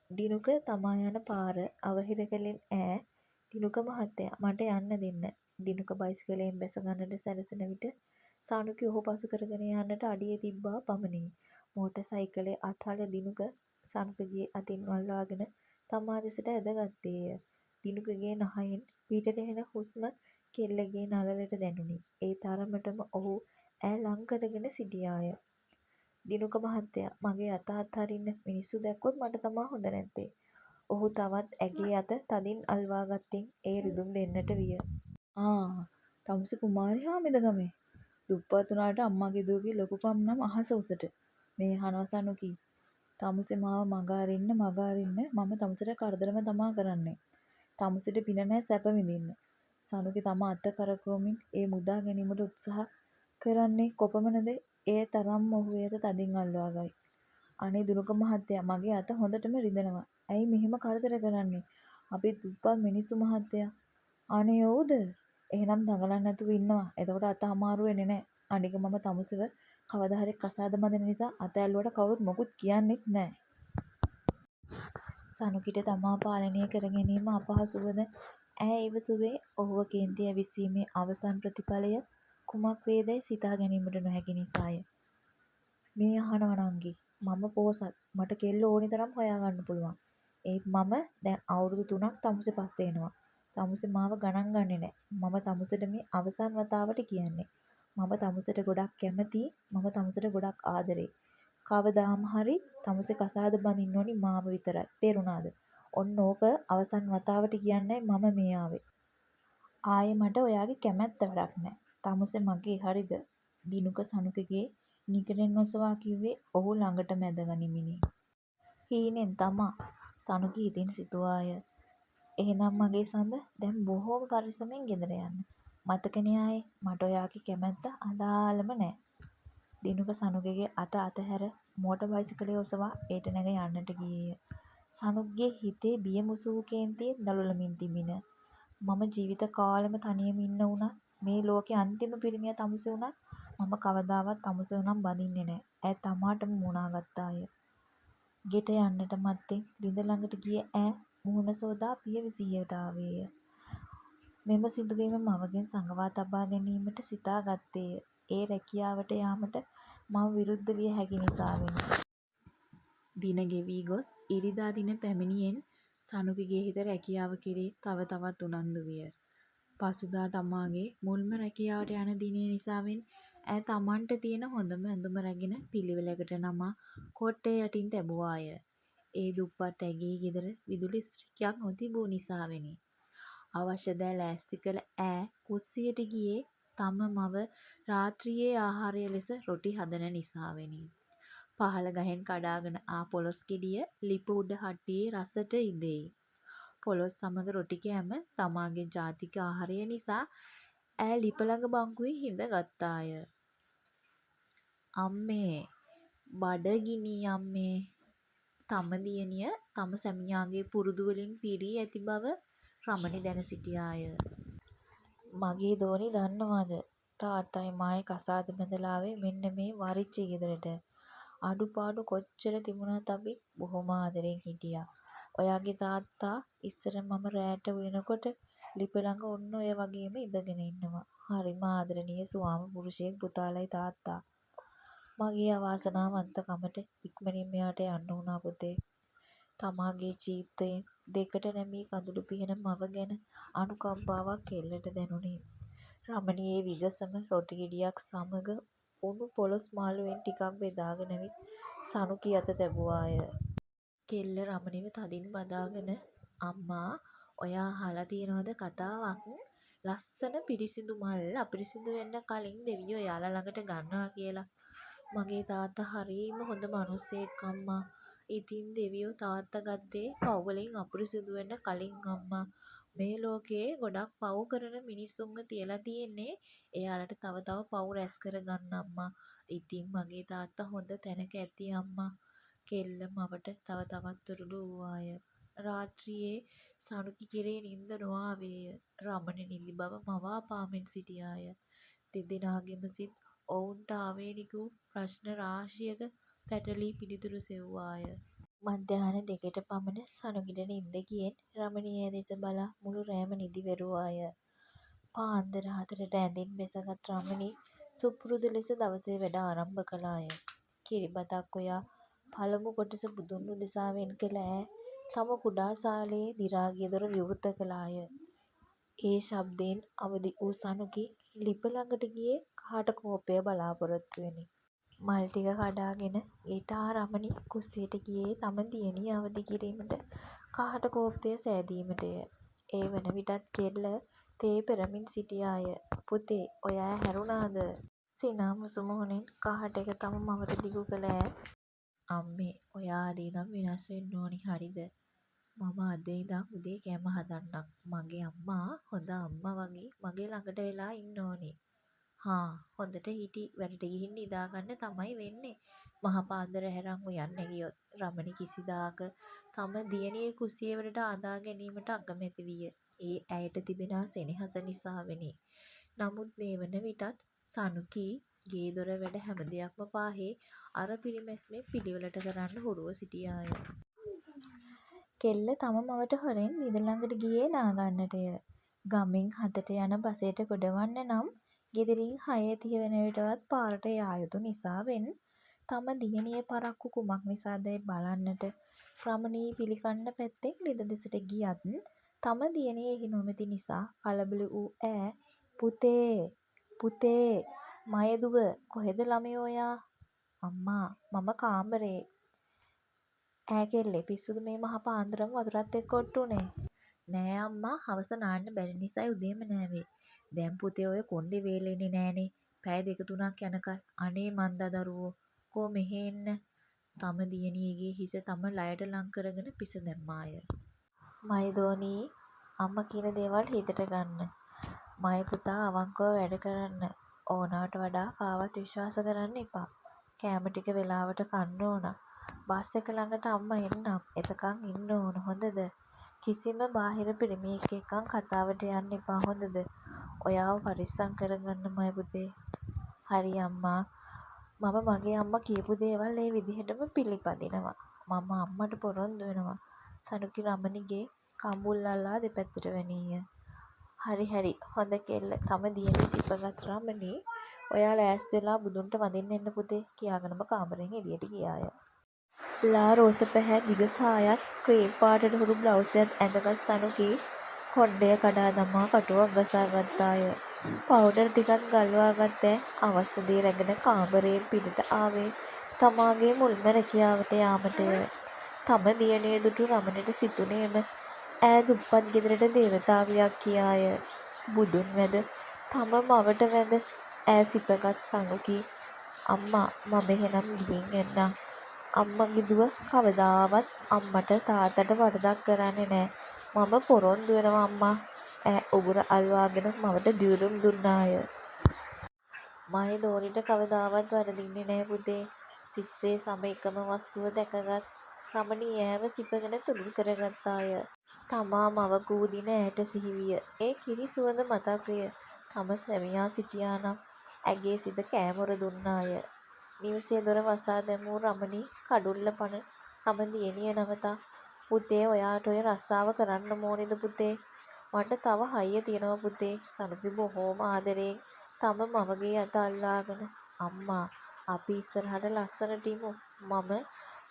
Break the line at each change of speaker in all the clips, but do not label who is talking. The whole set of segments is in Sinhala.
දිනුක තමා යන පාර අවහිර කළෙන් ඈ දිනුක මහත්තයා මට යන්න දෙන්න. දිනුක බයිසිකලයෙන් බැස ගන්නට සැරසෙන විට සානුකි ඔහු පසු කරගෙන යන්නට අඩිය තිබ්බා පමණි. මෝටර් සයිකලේ අත්හළ දිනුක සනුකගේ අතින් අල්වාගෙන තමා දෙසට ඇදගත්තේය. දිනුකගේ නහයෙන් පිටට එන හුස්ම කෙල්ලගේ නළලට දැනුනි. ඒ තරමටම ඔහු ඈ ළං කරගෙන සිටියාය. දිනුක මහත්තයා මගේ අත අත්හරින්න. මිනිස්සු දැක්කොත් මට තමා හොඳ නැත්තේ. ඔහු තවත් ඇගේ අත තදින් අල්වා ගත්තෙන් එය රිදුම් දෙන්නට විය.
තමුසෙ කුමාරි හාමිද ගමේ. දුප්පත් උනාට අම්මගේ දුවගේ ලොකුකම් නම් අහස උසට. මේ අහනවා සනුකි. තමුසෙ මාව මග අරින්න මම තමුසෙට කරදරම තමා කරන්නේ. තමුසෙට පින නෑ සැප විඳින්න. සනුකි තම අත කරකවමින් ඒ මුදා ගැනීමට උත්සාහ කරන්නේ කොපමණද ඒ තරම් ඔහු එය තදින් අල්වා ගයි. අනේ දිනුක මහත්තයා මගේ අත හොඳටම රිදෙනවා. ඇයි මෙහෙම කරදර කරන්නේ? අපි දුප්පත් මිනිස්සු මහත්තයා. අනේ ඔව්ද? එහෙනම් දඟලන්න නැතුව ඉන්නවා. එතකොට අත අමාරු වෙන්නේ නෑ. අනික මම තමුසෙව කවදා හරි කසාද බඳින නිසා අත ඇල්ලුවට කවුරුත් මොකුත් කියන්නෙත් නෑ. සනුකිට තමා පාලනය කර ගැනීම අපහසු වන ඈ ඉවසුවේ ඔහුව කේන්ති ඇවිස්සීමේ අවසන් ප්‍රතිඵලය කුමක් වේදැයි සිතා ගැනීමට නොහැකි නිසාය. මේ අහනවා නංගි. මම පෝසත්. මට කෙල්ල ඕනි තරම් හොයාගන්න පුළුවන්. ඒත් මම දැන් අවුරුදු 3ක් තමුසෙ පස්සේ එනවා. තමුසෙ මාව ගණන් ගන්නෙ නෑ. මම තමුසෙට මේ අවසන් වතාවට කියන්නේ. මම තමුසෙට ගොඩක් කැමතියි. මම තමුසෙට ගොඩක් ආදරෙයි. කවදාම හරි තමුසෙ කසාද බඳින්න ඕනි මාව විතරයි. තේරුණාද? ඔන්න ඕක අවසන් වතාවට කියන්නයි මම මේ ආවේ. ආයේ මට ඔයාගේ කැමැත්ත වැඩක් නෑ. තමුසෙ මගේ හරිද? දිනුක සනුකගේ නිකරෙන් ඔසවා කිව්වේ ඔහු ළඟටම ඇද ගනිමිනි. හීනෙන් තමා. සනුකි හිතින් සිතුවාය. එහෙනම් මගේ සඳ දැන් බොහෝම පරෙස්සමෙන් ගෙදර යන්න. මතකනේ ආයේ මට ඔයාගේ කැමැත්ත අදාළම නෑ. දිනුක සනුකගේ අත අතහැර මෝටර් බයිසිකලය ඔසවා ඒට නැග යන්නට ගියේය. සනුක්ගේ හිතේ බිය මුසු වූ කේන්තියෙන් දළුලමින් තිබිණ. මම ජීවිත කාලෙම තනියම ඉන්න වුණත් මේ ලෝකේ අන්තිම පිරිමියා තමුසෙ වුණත් මම කවදාවත් තමුසෙව නම් බඳින්නේ නෑ. ඈ තමාටම මුණා ගත්තාය. ගෙට යන්නට මත්තෙන් ළිඳ ළඟට ගිය ඈ මුහුණ සෝදා පියවිසියට ආවේය. මෙම සිදුවීම මවගෙන් සඟවා තබා ගැනීමට සිතා ගත්තේය. ඒ රැකියාවට යාමට මව විරුද්ධ විය හැකි නිසාවෙනි. දින ගෙවී ගොස් ඉරිදා දින පැමිණියෙන් සනුකිගේ හිත රැකියාව කෙරෙහි තව තවත් උනන්දු විය. පසුදා තමාගේ මුල්ම රැකියාවට යන දිනය නිසාවෙන් ඈ තමන්ට තියෙන හොඳම ඇඳුම රැගෙන පිළිවෙලකට නමා කොට්ටේ යටින් තැබුවාය. ඒ දුප්පත් ඇගේ ගෙදර විදුලි ස්විච්යක් නොතිබූ නිසාවෙනි. අවශ්‍ය දෑ ලෑස්ති කළ ඈ කුස්සියට ගියේ තම මව රාත්‍රියේ ආහාරය ලෙස රොටි හදන නිසාවෙනි. පහළ ගහෙන් කඩාගෙන ආ පොලොස් ගෙඩිය ලිප උඩ හටියේ රසට ඉදෙයි. පොලොස් සමග රොටි කෑම තමාගේ ජාතික ආහාරය නිසා ඈ ලිප ළඟ බංකුවේ හිඳ ගත්තාය. අම්මේ බඩගිනි අම්මේ. තම දියණිය තම සැමියාගේ පුරුදු වලින් පිරී ඇති බව රමණි දැන සිටියාය. මගේ දෝණි දන්නවද? තාත්තයි මායි කසාද බැඳලා ආවේ මෙන්න මේ වරිච්චි ගෙදරට. අඩුපාඩු කොච්චර තිබුණත් අපි බොහොම ආදරෙන් හිටියා. ඔයාගේ තාත්තා ඉස්සර මම රෑට උයනකොට ලිප ළඟ ඔන්න ඔය වගේම ඉඳගෙන ඉන්නවා. හරිම ආදරණීය ස්වාම පුරුෂයෙක් පුතාලයි තාත්තා. මගේ අවාසනාවන්තකමට ඉක්මනින් මෙයාට යන්න වුණා පුතේ. තමාගේ ජීවිතයෙන් දෙකට නැමී කඳුළු පිහන මව ගැන අනුකම්පාවක් කෙල්ලට දැනුනි. රමණී ඒ විගසම රොටි ගෙඩියක් සමග උණු පොලොස් මාළුවෙන් ටිකක් බෙදාගෙන ඇවිත් සනුකි අත තැබුවාය. කෙල්ල රමණිව තදින් බදාගෙන අම්මා ඔයා අහලා තියෙනවද කතාවක්? ලස්සන පිරිසිදු මල් අපිරිසිදු වෙන්න කලින් දෙවියෝ එයාලා ළඟට ගන්නවා කියලා. මගේ තාත්තා හරීම හොඳ මනුස්සයෙක් අම්මා. ඉතින් දෙවියෝ තාත්තා ගත්තේ පව් වලින් අපිරිසිදු වෙන්න කලින් අම්මා. මේ ලෝකේ ගොඩක් පව් කරන මිනිස්සුන්ව තියලා තියෙන්නේ එයාලට තව තව පව් රැස් කරගන්න අම්මා. ඉතින් මගේ තාත්තා හොඳ තැනක ඇති අම්මා. කෙල්ල මවට තව තවත් තුරුළු වූවාය. රාත්‍රියේ සනුකි කෙරේ නිින්ද නොආවේය. රමණි නිදි බව මවා පාමින් සිටියාය. දෙදෙනාගේම සිත් ඔවුන්ට ආවේනික වූ ප්‍රශ්න රාශියක පැටලී පිළිතුරු සෙව්වාය.
මධ්‍යාහ්න 2ට පමණ සනුගෙට නින්ද ගියෙන් රමණී ඒ දෙස බලා මුළු රෑම නිදි වැරුවාය. පාන්දර 4ට ඇඳෙන් බැසගත් රමණී සුපුරුදු ලෙස දවසේ වැඩ ආරම්භ කළාය. කිරිබතක් උයා පළමු කොටස බුදුන් උදෙසා වෙන් කළ ඈ තම කුඩා සාලයේ දි รา ගිය දොර විවෘත කළාය. ඒ ශබ්දයෙන් අවදි වූ සනුකි ලිප ළඟට ගියේ කහට කෝප්පය බලාපොරොත්තුවෙනි. මල් ටික කඩාගෙන ඊටා රමණී කුස්සියට ගියේ තම දියණිය අවදි කිරීමට කහට කෝප්පය සෑදීමටය. ඒ වන විටත් කෙල්ල තේ පෙරමින් සිටියාය. පුතේ ඔයා ඇහැරුණාද? සිනා මුසු මුහුණින් කහට එක තම මවට දිගු කළ ඈ අම්මේ ඔයා අද ඉඳන් වෙනස් වෙන්න ඕනි හරිද? මම අද ඉඳන් උදේ කෑම හදන්නම්. මගේ අම්මා හොඳ අම්මා වගේ මගේ ළඟට වෙලා ඉන්න ඕනි. හා හොඳට හිටි වැඩට ගිහින් නිදාගන්න තමයි වෙන්නේ. මහ පාන්දර ඇහැරන් උයන් නැගියොත් රමණී කිසිදාක තම දියණියේ කුස්සියවලට ආදා ගැනීමට අකමැති විය. ඒ ඇයට තිබෙනා සෙනෙහස නිසාවෙනි. නමුත් මේ වන විටත් සනුකී ගේ දොර වැඩ හැම දෙයක්ම පාහේ අර පිරිමැස්මේ පිළිවෙලට කරන්න හුරුව සිටියාය. කෙල්ල තම මවට හොරෙන් ළිඳ ළඟට ගියේ නාගන්නටය. ගමින් 7ට යන බසයට ගොඩවන්න නම් ගෙදරින් 6:30 වන විටවත් පාරට යා යුතු නිසාවෙන් තම දියණිය පරක්කු කුමක් නිසාදැයි බලන්නට රමණී පිළිකන්න පැත්තෙන් ළිඳ දෙසට ගියත් තම දියණිය එහි නොමැති නිසා කලබල වූ ඈ පුතේ පුතේ මයෙදුව කොහෙද ළමයෝ ඔයා? අම්මා මම කාමරේ. ඈ කෙල්ලේ පිස්සුද මේ මහ පාන්දරම වතුරත් එක්ක ඔට්ටු උනේ? නෑ අම්මා හවස නාන්න බැරි නිසායි උදේම නෑවේ. දැන් පුතේ ඔය කොණ්ඩේ වේලෙන්නේ නෑනේ. පැය 2-3ක් යනකල්. අනේ මන්දා දරුවෝ කෝ මෙහෙ එන්න. තම දියණියගේ හිස තම ලයට ලං කරගෙන පිස දැම්මාය. මයි දෝනී අම්මා කියන දේවල් හිතට ගන්න. මයි පුතා අවංකව වැඩ කරන්න. ඕනවට වඩා කාවත් විශ්වාස කරන්න එපා. කෑම ටික වෙලාවට කන්න ඕන. බස් එක ළඟට අම්මා එන්නම්. එතකන් ඉන්න ඕන හොඳද? කිසිම බාහිර පිරිමියෙක් එක්කන් කතාවට යන්න එපා හොඳද? ඔයාව පරිස්සම් කරගන්න මයි පුතේ. හරි අම්මා. මම මගේ අම්මා කියපු දේවල් ඒ විදිහටම පිළිපදිනවා. මම අම්මට පොරොන්දු වෙනවා. සනුකි රමණීගේ කම්බුල් අල්ලා දෙපැත්තට වැනීය. හරි හරි හොඳ කෙල්ල තම දියණිය සිපගත් රමණී ඔයා ලෑස්ති වෙලා බුදුන්ට වඳින්න එන්න පුතේ කියාගෙනම කාමරයෙන් එළියට ගියාය. ලා රෝස පැහැ දිග සායත් ක්‍රීම් පාටට හුරු බ්ලවුසයක් ඇඳගත් සනුකී කොණ්ඩය කඩා දමා කටුවක් ගසා ගත්තාය. පවුඩර් ටිකක් ගල්වා ගත් අවශ්‍ය දේ රැගෙන කාමරයෙන් පිටට ආවේ තමාගේ මුල්ම රැකියාවට යාමටය. තම දියණිය දුටු රමණට සිතුනේම ඈ දුප්පත් ගෙදරට දේවතාවියක් කියාය. බුදුන් වැඳ තම මවට වැඳ ඈ සිපගත් සනුකී අම්මා මම එහෙනම් ගිහින් එන්නම්. අම්මගේ දුව කවදාවත් අම්මට තාත්තට වරදක් කරන්නේ නෑ. මම පොරොන්දු වෙනවා අම්මා. ඈ උගුර අල්වාගෙන මවට දිවුරුම් දුන්නාය. මයි දෝනිට කවදාවත් වරදින්නේ නෑ පුතේ. සිත්සේ සම එකම වස්තුව දැකගත් රමණී ඈව සිපගෙන තුඩු කරගත්තාය. තමා මව කූ දින ඈට සිහිවිය. ඒ කිරි සුවඳ මතක් විය. තම සැමියා සිටියානම් ඇගේ සිත කෑමොර දුන්නාය. නිවසේ දොර වසා දැමූ රමණී කඩුල්ල පන තම දියණිය නවතා පුතේ ඔයාට ඔය රස්සාව කරන්නම ඕනෙද පුතේ? මට තව හයිය තියෙනවා පුතේ. සනුකි බොහෝම ආදරයෙන් තම මවගේ අත අල්ලාගෙන අම්මා අපි ඉස්සරහට ලස්සනට ඉමු. මම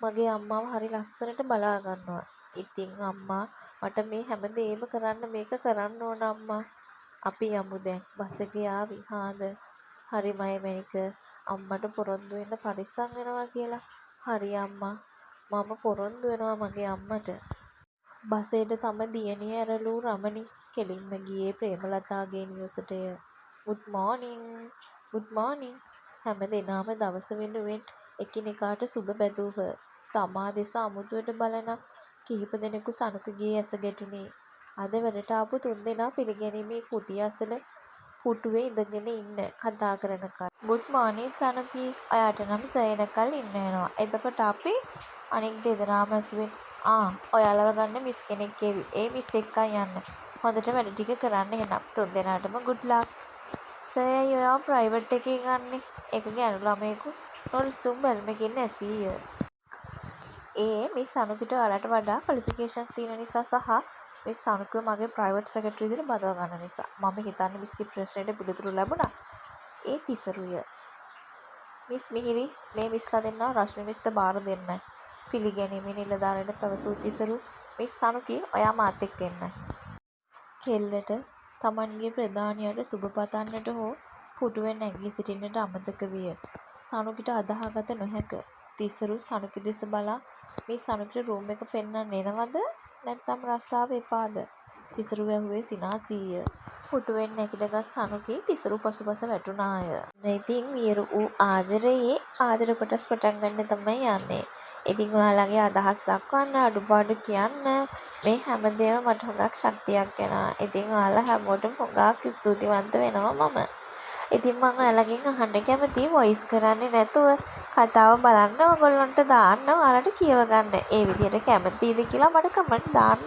මගේ අම්මාව හරි ලස්සනට බලා ගන්නවා. ඉතින් අම්මා මට මේ හැම දේම කරන්න මේක කරන්න ඕන අම්මා. අපි යමු දැන්. බස් එකේ ආවි. හාද? හරි මයමෙනික අම්මට පොරොන්දු වෙන්න පරිස්සම් වෙනවා කියලා. හරි අම්මා. මම පොරොන්දු වෙනවා මගේ අම්මට. බසයට තම දියණිය ඇරලූ රමණී කෙලින්ම ගියේ ප්‍රේමලතාගේ නිවසටය. ගුඩ් මෝනින් ගුඩ් මෝනින් හැම දෙනාම දවස වෙනුවෙන් එකිනෙකාට සුබ පැතූහ. තමා දෙස අමුතුවට බලන කිහිප දෙනෙකු සනුකගේ ඇස ගැටුණි. අද වැඩට ආපු 3 දෙනා පිළිගැනීමේ කුටිය අසල පුටුවේ ඉඳගෙන ඉන්න කතා කරනකල් ගුඩ් මෝනින් සනුකි ඔයාට නම් සෑහෙනකල් ඉන්න වෙනවා. එතකොට අපි අනික් දෙදෙනාම ඇසුවෙන් ඔයාලව ගන්න මිස් කෙනෙක් එවි. ඒ මිස් එක්කන් යන්න. හොඳට වැඩ ටික කරන්න එහෙනම් 3 දෙනාටම ගුඩ් ලක්. සර් ඔයා ප්‍රයිවට් එකේ ගන්නෙ. ඒක ගෑනු ළමයෙකු නොරිසුම් බැල්මකින් ඇසීය. ඒ මිස් අනුකිට ඔයාලට වඩා ක්වොලිෆිකේෂන් තියෙන නිසා සහ මිස් අනුකව මගේ ප්‍රයිවට් සෙක්‍රටරි විදිහට බදව ගන්න නිසා. මම හිතන්නේ මිස්ගේ ප්‍රශ්නෙට පිළිතුරු ලැබුණා. ඒ තිසරුය. මිස් මිහිරි මේ මිස්ලා දෙන්නා රශ්මි මිස්ට බාර දෙන්න. පිළිගැනීමේ නිලධාරියට පැවසූ තිසරු මිස් අනුකි ඔයා මාත් එක්ක එන්න. කෙල්ලට තමන්ගේ ප්‍රධානියට සුබ පතන්නට හෝ පුටුවෙන් නැගී සිටින්නට අමතක විය. සනුකිට අදහාගත නොහැක. තිසරු සනුකි දෙස බලා මේ සනුකිට රූම් එක පෙන්නන්න එනවද නැත්නම් රස්සාව එපාද? තිසරු ඇහුවේ සිනාසීය. පුටුවෙන් නැගිටගත් සනුකි තිසරු පසුපස වැටුණාය. ඉතින් වියරු වූ ආදරයේ ආදර කොටස් පටන් ගන්න තමයි යන්නේ. ඉතින් ඔයාලගේ අදහස් දක්වන්න අඩුපාඩු කියන්න මේ හැමදේම මට හුඟක් ශක්තියක් වෙනවා. ඉතින් ඔයාලා හැමෝටම හුඟක් ස්තුතිවන්ත වෙනවා මම. ඉතින් මම ඔයාලගෙන් අහන්න කැමතියි වොයිස් කරන්නේ නැතුව කතාව බලන්න ඔයගොල්ලන්ට දාන්න ඔයාලට කියව ගන්න. ඒ විදිහට කැමතිද කියලා මට කමෙන්ට් දාන්න.